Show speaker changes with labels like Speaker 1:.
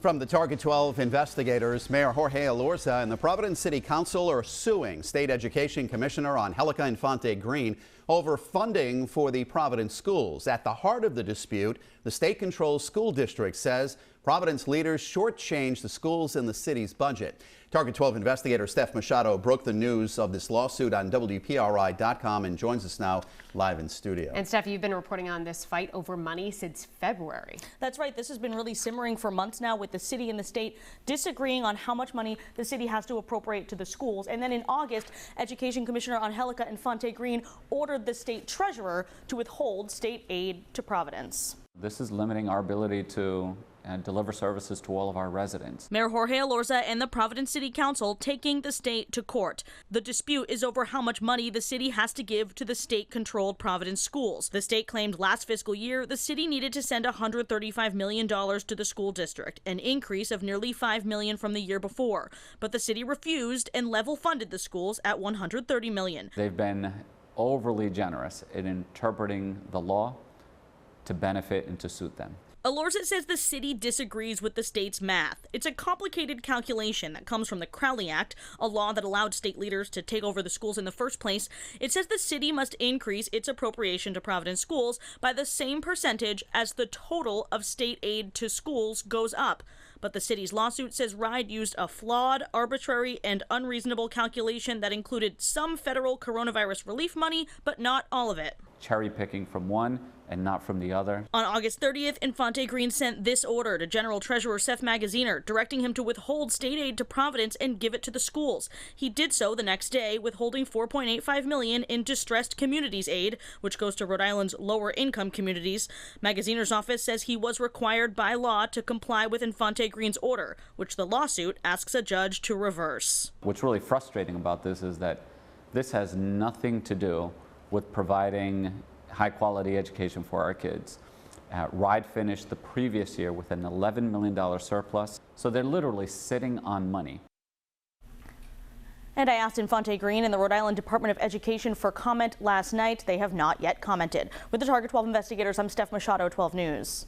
Speaker 1: From the Target 12 investigators, Mayor Jorge Elorza and the Providence City Council are suing State Education Commissioner Angelica Infante-Green over funding for the Providence schools. At the heart of the dispute, the state-controlled school district says Providence leaders shortchanged the schools in the city's budget. Target 12 investigator Steph Machado broke the news of this lawsuit on WPRI.com and joins us now live in studio.
Speaker 2: And Steph, you've been reporting on this fight over money since February.
Speaker 3: That's right. This has been really simmering for months now, with the city and the state disagreeing on how much money the city has to appropriate to the schools. And then in August, Education Commissioner Angelica Infante-Green ordered the state treasurer to withhold state aid to Providence.
Speaker 4: This is limiting our ability to deliver services to all of our residents.
Speaker 3: Mayor Jorge Elorza and the Providence City Council taking the state to court. The dispute is over how much money the city has to give to the state-controlled Providence schools. The state claimed last fiscal year the city needed to send $135 million to the school district, an increase of nearly $5 million from the year before. But the city refused and level funded the schools at $130 million.
Speaker 4: They've been overly generous in interpreting the law to benefit and to suit them.
Speaker 3: Elorza says the city disagrees with the state's math. It's a complicated calculation that comes from the Crowley Act, a law that allowed state leaders to take over the schools in the first place. It says the city must increase its appropriation to Providence schools by the same percentage as the total of state aid to schools goes up. But the city's lawsuit says RIDE used a flawed, arbitrary, and unreasonable calculation that included some federal coronavirus relief money, but not all of it.
Speaker 4: Cherry picking from one and not from the other.
Speaker 3: On August 30th, Infante-Green sent this order to General Treasurer Seth Magaziner, directing him to withhold state aid to Providence and give it to the schools. He did so the next day, withholding $4.85 million in distressed communities aid, which goes to Rhode Island's lower-income communities. Magaziner's office says he was required by law to comply with Infante-Green's order, which the lawsuit asks a judge to reverse.
Speaker 4: What's really frustrating about this is that this has nothing to do with providing high-quality education for our kids. RIDE finished the previous year with an $11 million surplus, so they're literally sitting on money.
Speaker 3: And I asked Infante-Green and the Rhode Island Department of Education for comment last night. They have not yet commented. With the Target 12 investigators, I'm Steph Machado, 12 News.